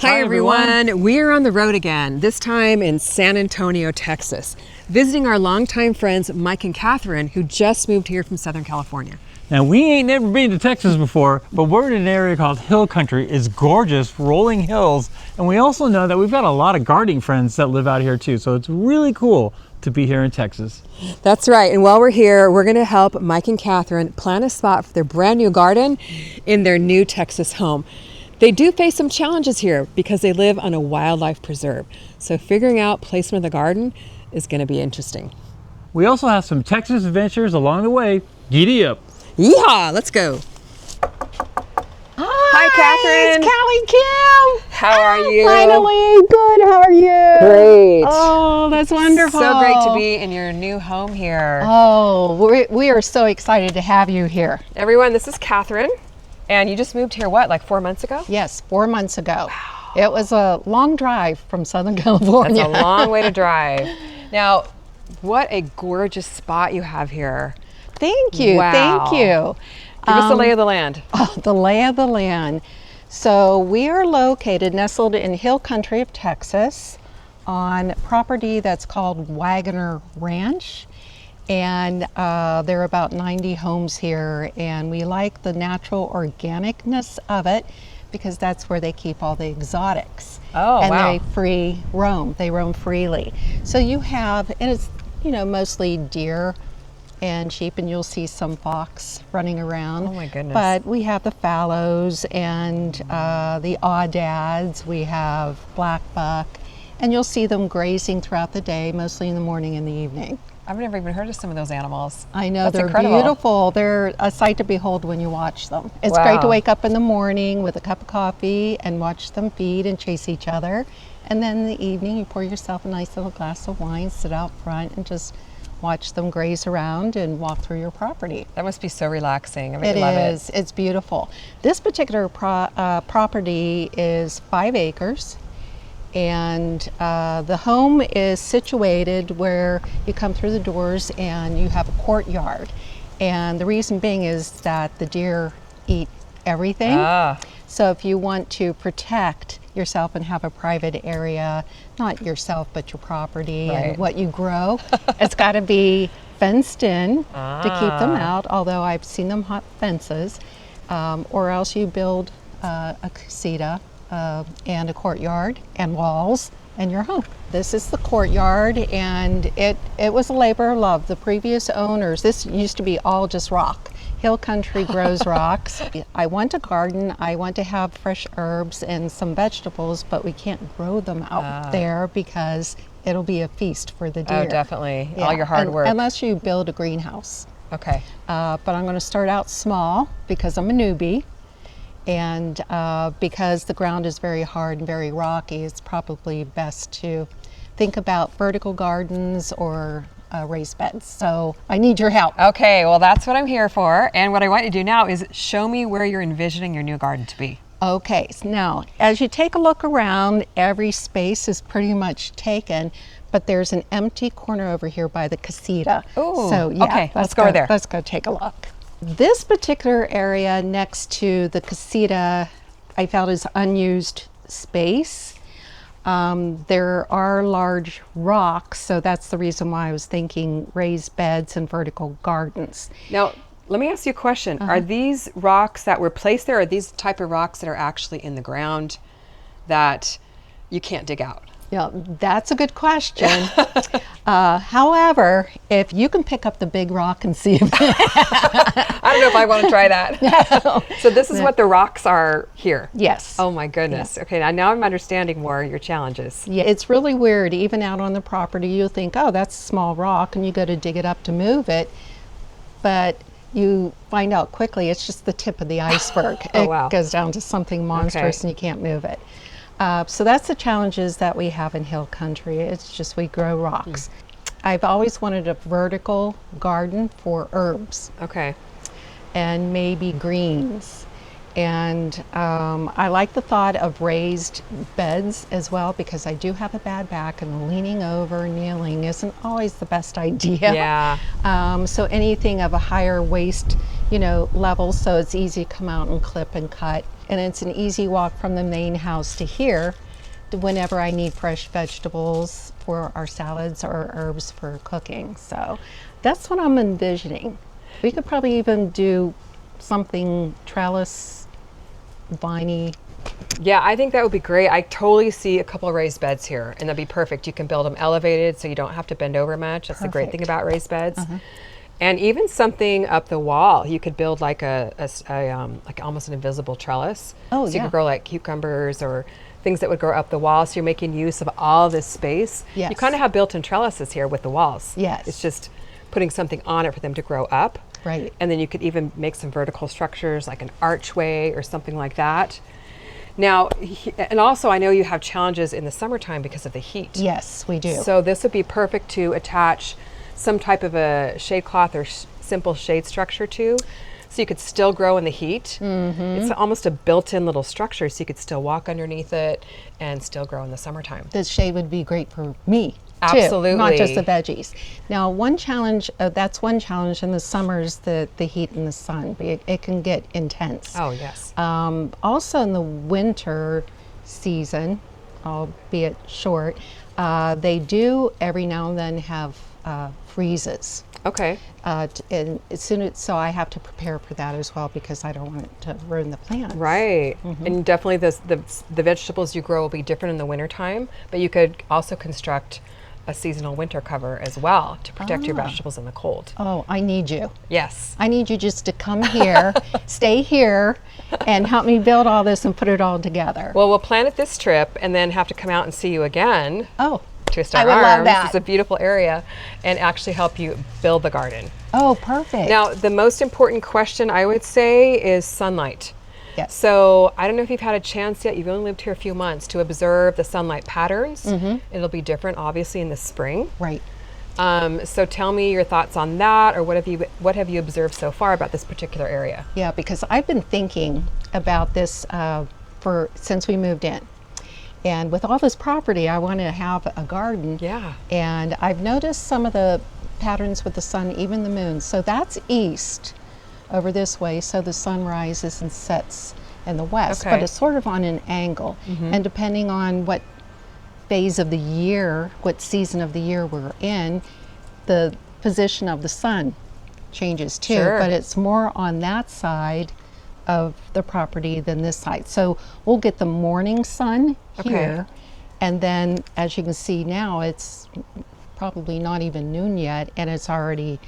Hi everyone, we're on the road again, this time in San Antonio, Texas, visiting our longtime friends Mike and Catherine, who just moved here from Southern California. Now we ain't never been to Texas before, but we're in an area called Hill Country. It's gorgeous, rolling hills, and we also know that we've got a lot of gardening friends that live out here too, so it's really cool to be here in Texas. That's right, and while we're here, we're gonna help Mike and Catherine plan a spot for their brand new garden in their new Texas home. They do face some challenges here because they live on a wildlife preserve. So figuring out placement of the garden is going to be interesting. We also have some Texas adventures along the way. Giddy up. Yeehaw, let's go. Hi, Catherine. It's CaliKim. How are you? Finally, good. How are you? Great. Oh, that's wonderful. So great to be in your new home here. Oh, we are so excited to have you here. Everyone, this is Catherine. And you just moved here, what, like 4 months ago? Yes, 4 months ago. Wow. It was a long drive from Southern California. That's a long way to drive. Now, what a gorgeous spot you have here. Thank you. Wow. Thank you. Give us the lay of the land. Oh, the lay of the land. So we are located, nestled in Hill Country of Texas on property that's called Wagoner Ranch. And there are about 90 homes here, and we like the natural organicness of it because that's where they keep all the exotics. Oh, and wow. they roam freely. So you have, and it's, you know, mostly deer and sheep, and you'll see some fox running around. Oh my goodness. But we have the fallows and the audads, we have black buck, and you'll see them grazing throughout the day, mostly in the morning and the evening. I've never even heard of some of those animals. I know, That's they're incredible. beautiful. They're a sight to behold when you watch them. It's Wow. great to wake up in the morning with a cup of coffee and watch them feed and chase each other. And then in the evening, you pour yourself a nice little glass of wine, sit out front, and just watch them graze around and walk through your property. That must be so relaxing. I mean, It I love is. It's beautiful. This particular property is 5 acres. And the home is situated where you come through the doors and you have a courtyard. And the reason being is that the deer eat everything. Ah. So if you want to protect yourself and have a private area, not yourself, but your property Right. and what you grow, it's got to be fenced in to keep them out, although I've seen them hop fences, or else you build a casita and a courtyard and walls and your home. This is the courtyard, and it was a labor of love. The previous owners, this used to be all just rock. Hill Country grows rocks. I want a garden, I want to have fresh herbs and some vegetables, but we can't grow them out there because it'll be a feast for the deer. Oh, definitely. Yeah. All your hard work. Unless you build a greenhouse. Okay. But I'm going to start out small because I'm a newbie. And because the ground is very hard and very rocky, it's probably best to think about vertical gardens or raised beds. So I need your help. Okay, well, that's what I'm here for. And what I want you to do now is show me where you're envisioning your new garden to be. Okay, so now as you take a look around, every space is pretty much taken, but there's an empty corner over here by the casita. Ooh, so yeah, okay, let's go over there. Let's go take a look. This particular area next to the casita I felt is unused space. There are large rocks, so that's the reason why I was thinking raised beds and vertical gardens. Now, let me ask you a question. Are these rocks that were placed there, are these type of rocks that are actually in the ground that you can't dig out? Yeah, that's a good question. However, if you can pick up the big rock and see if I don't know if I want to try that. So this is what the rocks are here? Yes. Oh my goodness. Yes. Okay, now I'm understanding more your challenges. Yeah, it's really weird. Even out on the property, you'll think, oh, that's a small rock, and you go to dig it up to move it. But you find out quickly it's just the tip of the iceberg. Oh, wow. It goes down to something monstrous and you can't move it. So that's the challenges that we have in Hill Country. It's just we grow rocks. I've always wanted a vertical garden for herbs. Okay. And maybe greens. And I like the thought of raised beds as well, because I do have a bad back and leaning over, kneeling isn't always the best idea. Yeah. So anything of a higher waist, level, so it's easy to come out and clip and cut and it's an easy walk from the main house to here whenever I need fresh vegetables for our salads or herbs for cooking. So that's what I'm envisioning. We could probably even do something trellis, viney. Yeah, I think that would be great. I totally see a couple of raised beds here, and that'd be perfect. You can build them elevated so you don't have to bend over much. That's the great thing about raised beds. And even something up the wall, you could build like like almost an invisible trellis. Oh, so you yeah. could grow like cucumbers or things that would grow up the wall. So you're making use of all this space. Yes. You kind of have built-in trellises here with the walls. Yes. It's just putting something on it for them to grow up. Right. And then you could even make some vertical structures like an archway or something like that. Now, and also I know you have challenges in the summertime because of the heat. Yes, we do. So this would be perfect to attach some type of a shade cloth or simple shade structure to, so you could still grow in the heat. It's almost a built-in little structure, so you could still walk underneath it and still grow in the summertime. The shade would be great for me, Absolutely. too, not just the veggies. Now, one challenge, that's one challenge in the summers, the heat and the sun. It can get intense. Oh, yes. Also in the winter season, albeit short, they do every now and then have freezes. Okay. And so I have to prepare for that as well because I don't want it to ruin the plants. Right. And definitely the vegetables you grow will be different in the wintertime, but you could also construct a seasonal winter cover as well to protect your vegetables in the cold. Oh, I need you. Yes. I need you just to come here, stay here, and help me build all this and put it all together. Well, we'll plan it this trip and then have to come out and see you again. Oh, Twist our I would arms. love that. It's a beautiful area and actually help you build the garden. oh, perfect. Now, the most important question I would say is sunlight. Yes. So I don't know if you've had a chance yet, you've only lived here a few months, to observe the sunlight patterns. It'll be different obviously in the spring. Right. So tell me your thoughts on that, or what have you observed so far about this particular area? Yeah, because I've been thinking about this since we moved in. And with all this property, I want to have a garden. Yeah. And I've noticed some of the patterns with the sun, even the moon. So that's east over this way. So the sun rises and sets in the west, Okay. but it's sort of on an angle. And depending on what phase of the year, what season of the year we're in, the position of the sun changes too. Sure. But it's more on that side of the property than this side. So we'll get the morning sun here, and then as you can see now, it's probably not even noon yet, and it's already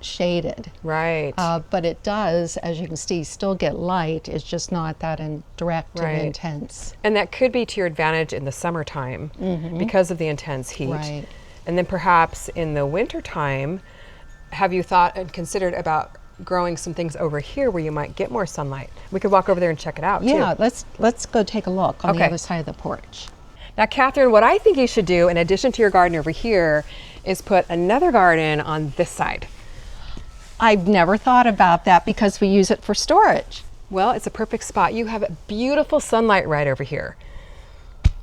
shaded. Right. But it does, as you can see, still get light. It's just not that direct Right. and intense. And that could be to your advantage in the summertime because of the intense heat. Right. And then perhaps in the wintertime, have you thought and considered about growing some things over here where you might get more sunlight? We could walk over there and check it out Yeah, too. let's go take a look on the Okay. other side of the porch. Now, Catherine, what I think you should do in addition to your garden over here is put another garden on this side. I've never thought about that because we use it for storage. Well, it's a perfect spot. You have beautiful sunlight right over here.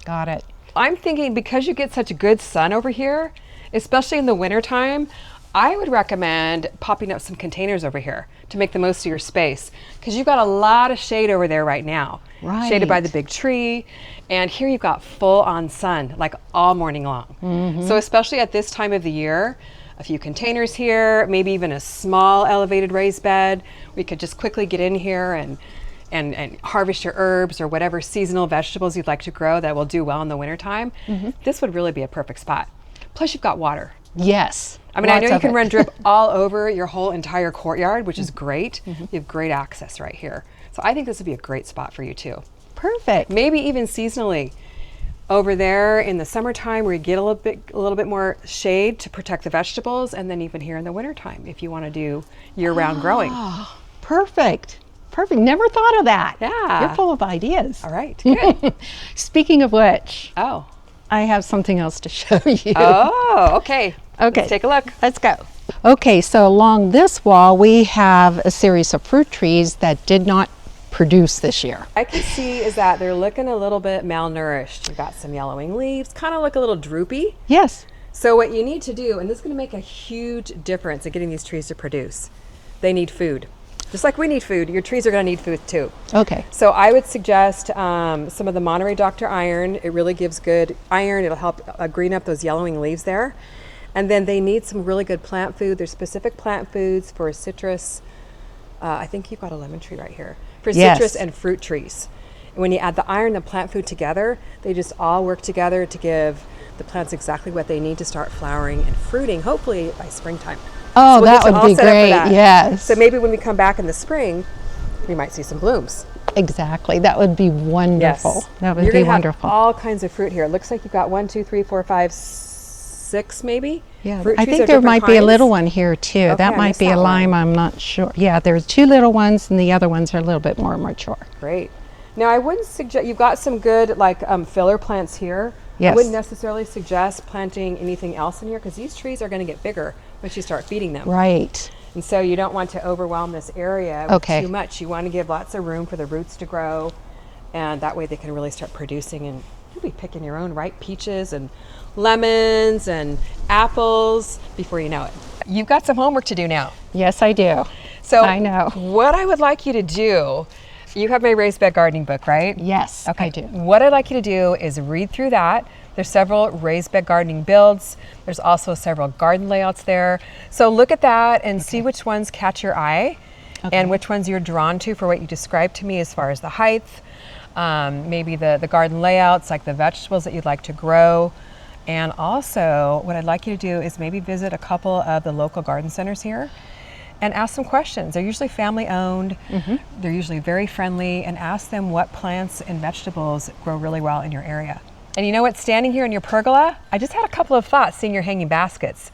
Got it. I'm thinking because you get such good sun over here, especially in the wintertime, I would recommend popping up some containers over here to make the most of your space, because you've got a lot of shade over there right now. Right. Shaded by the big tree, and here you've got full on sun like all morning long. So especially at this time of the year, a few containers here, maybe even a small elevated raised bed. We could just quickly get in here and harvest your herbs or whatever seasonal vegetables you'd like to grow that will do well in the wintertime. This would really be a perfect spot. Plus you've got water. Yes. I mean, I know lots you of can it. run drip all over your whole entire courtyard, which is great. You have great access right here. So I think this would be a great spot for you too. Perfect. Maybe even seasonally. Over there in the summertime where you get a little bit more shade to protect the vegetables, and then even here in the wintertime if you want to do year-round growing. Perfect. Perfect. Never thought of that. Yeah. You're full of ideas. All right, good. Speaking of which, Oh. I have something else to show you. Oh, okay. Okay. Let's take a look. Let's go. Okay, so along this wall, we have a series of fruit trees that did not produce this year. I can see is that they're looking a little bit malnourished. You've got some yellowing leaves, kind of look a little droopy. Yes. So what you need to do, and this is going to make a huge difference in getting these trees to produce, they need food. Just like we need food, your trees are going to need food too. Okay. So I would suggest some of the Monterey Dr. Iron. It really gives good iron. It'll help green up those yellowing leaves there. And then they need some really good plant food. There's specific plant foods for citrus. I think you've got a lemon tree right here. For citrus and fruit trees. And when you add the iron and the plant food together, they just all work together to give the plants exactly what they need to start flowering and fruiting, hopefully by springtime. Oh, So we'll that get you would all be set up for great. that. Yes. So maybe when we come back in the spring, we might see some blooms. Exactly. That would be wonderful. Yes. That would You're be gonna have wonderful. all kinds of fruit here. It looks like you've got 1, 2, 3, 4, 5, 6 maybe. Yeah, Fruit I trees think of there different might be a kinds. little one here too. Okay, that I might missed be a that lime, one. I'm not sure. Yeah, there's 2 little ones and the other ones are a little bit more mature. Great. Now I wouldn't suggest, you've got some good like filler plants here. Yes. I wouldn't necessarily suggest planting anything else in here because these trees are going to get bigger once you start feeding them. Right. And so you don't want to overwhelm this area with Okay. too much. You want to give lots of room for the roots to grow, and that way they can really start producing, and you'll be picking your own ripe peaches and lemons and apples before you know it. You've got some homework to do now. Yes, I do. So I know. what I would like you to do, you have my raised bed gardening book, right? Yes, Okay. I do. What I'd like you to do is read through that. There's several raised bed gardening builds. There's also several garden layouts there. So look at that and see which ones catch your eye and which ones you're drawn to for what you described to me as far as the height, maybe the garden layouts, like the vegetables that you'd like to grow. And also what I'd like you to do is maybe visit a couple of the local garden centers here and ask some questions. They're usually family owned. They're usually very friendly, and ask them what plants and vegetables grow really well in your area. And you know what, standing here in your pergola, I just had a couple of thoughts seeing your hanging baskets.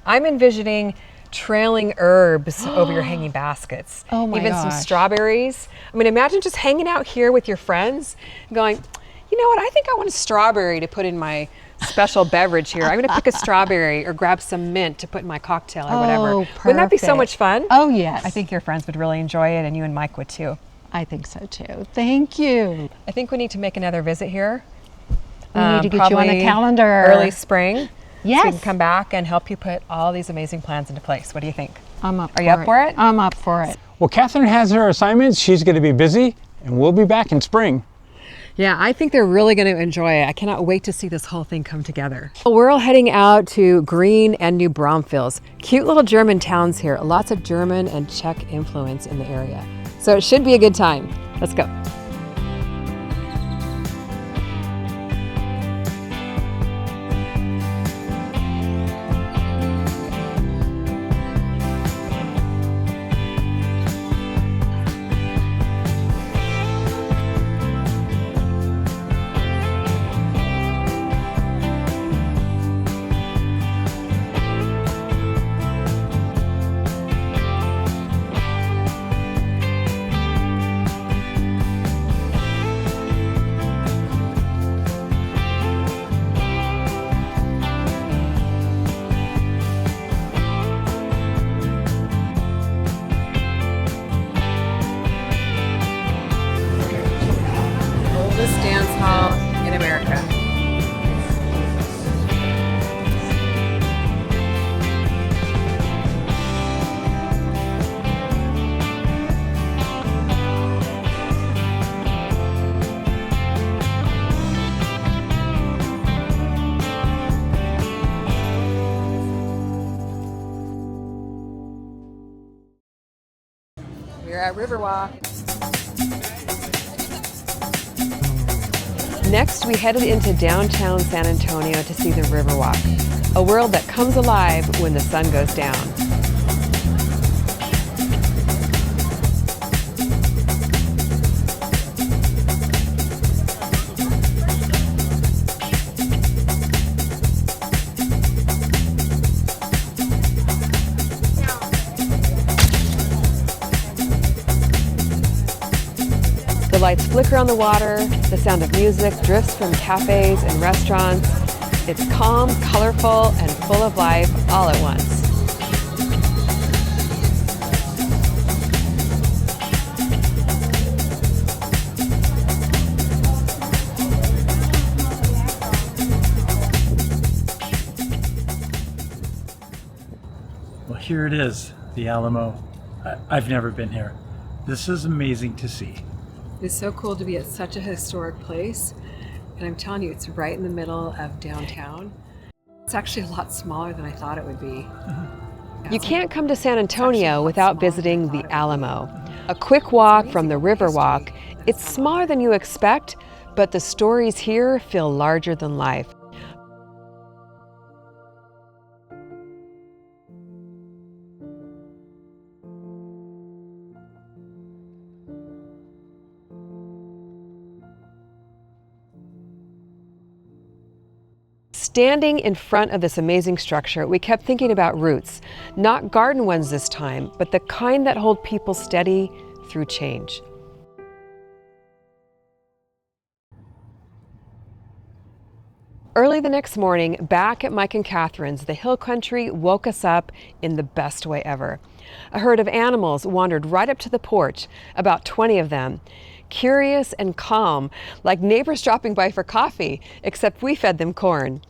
I'm envisioning trailing herbs over your hanging baskets. Oh my Even some gosh. strawberries. I mean, imagine just hanging out here with your friends going, you know what, I think I want a strawberry to put in my special beverage here. I'm gonna pick a strawberry or grab some mint to put in my cocktail or whatever. Oh, Wouldn't that be so perfect. much fun? Oh, yes. I think your friends would really enjoy it, and you and Mike would too. I think so too. Thank you. I think we need to make another visit here. We need to get you on the Probably calendar. Early spring. So we Yes. can come back and help you put all these amazing plans into place. What do you think? I'm up Are you up for it? I'm up for it. Well, Catherine has her assignments. She's going to be busy, and we'll be back in spring. Yeah, I think they're really going to enjoy it. I cannot wait to see this whole thing come together. We're all heading out to Green and New Braunfels. Cute little German towns here. Lots of German and Czech influence in the area. So it should be a good time. Let's go. Oldest dance hall in America. We're at Riverwalk. Next, we headed into downtown San Antonio to see the Riverwalk, a world that comes alive when the sun goes down. The lights flicker on the water, the sound of music drifts from cafes and restaurants. It's calm, colorful, and full of life all at once. Well, here it is, the Alamo. I've never been here. This is amazing to see. It's so cool to be at such a historic place. And I'm telling you, it's right in the middle of downtown. It's actually a lot smaller than I thought it would be. You can't come to San Antonio without visiting the Alamo. A quick walk from the Riverwalk. It's smaller than you expect, but the stories here feel larger than life. Standing in front of this amazing structure, we kept thinking about roots, not garden ones this time, but the kind that hold people steady through change. Early the next morning, back at Mike and Catherine's, the hill country woke us up in the best way ever. A herd of animals wandered right up to the porch, about 20 of them. Curious and calm, like neighbors dropping by for coffee, except we fed them corn.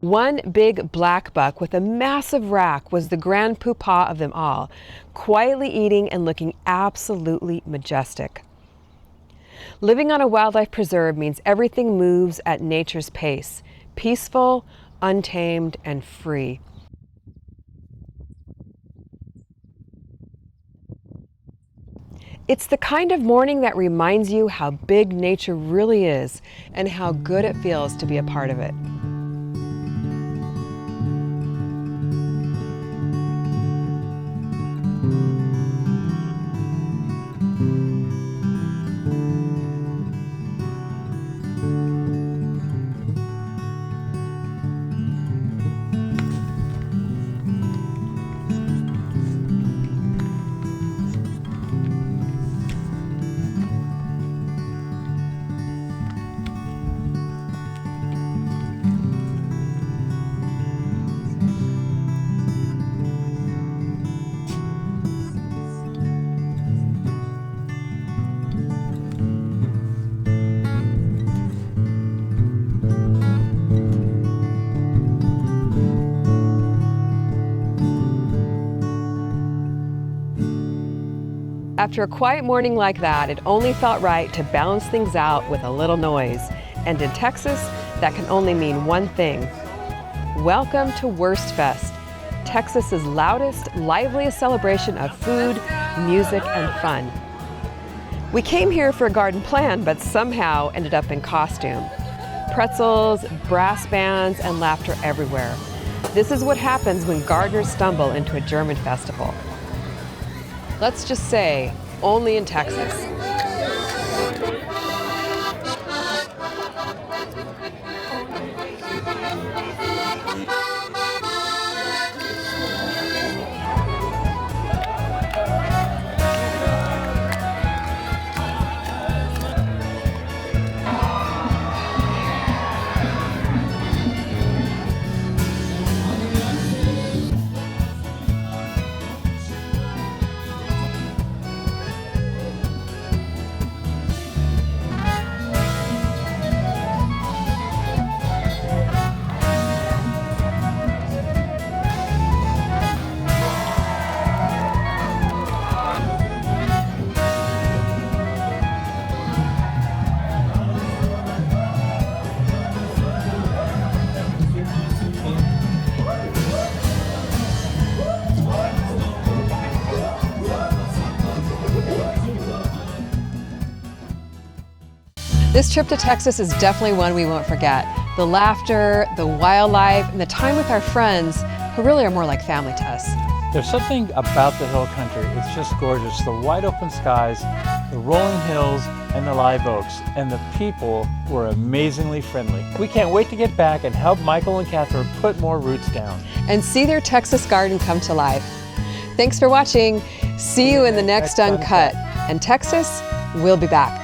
One big black buck with a massive rack was the grand poopah of them all, quietly eating and looking absolutely majestic. Living on a wildlife preserve means everything moves at nature's pace, peaceful, untamed, and free. It's the kind of morning that reminds you how big nature really is and how good it feels to be a part of it. After a quiet morning like that, it only felt right to balance things out with a little noise. And in Texas, that can only mean one thing. Welcome to Wurstfest, Texas's loudest, liveliest celebration of food, music, and fun. We came here for a garden plan, but somehow ended up in costume. Pretzels, brass bands, and laughter everywhere. This is what happens when gardeners stumble into a German festival. Let's just say, only in Texas. This trip to Texas is definitely one we won't forget. The laughter, the wildlife, and the time with our friends who really are more like family to us. There's something about the hill country. It's just gorgeous. The wide open skies, the rolling hills, and the live oaks. And the people were amazingly friendly. We can't wait to get back and help Michael and Catherine put more roots down. And see their Texas garden come to life. Thanks for watching. See you in the next UnCut. And Texas, we'll be back.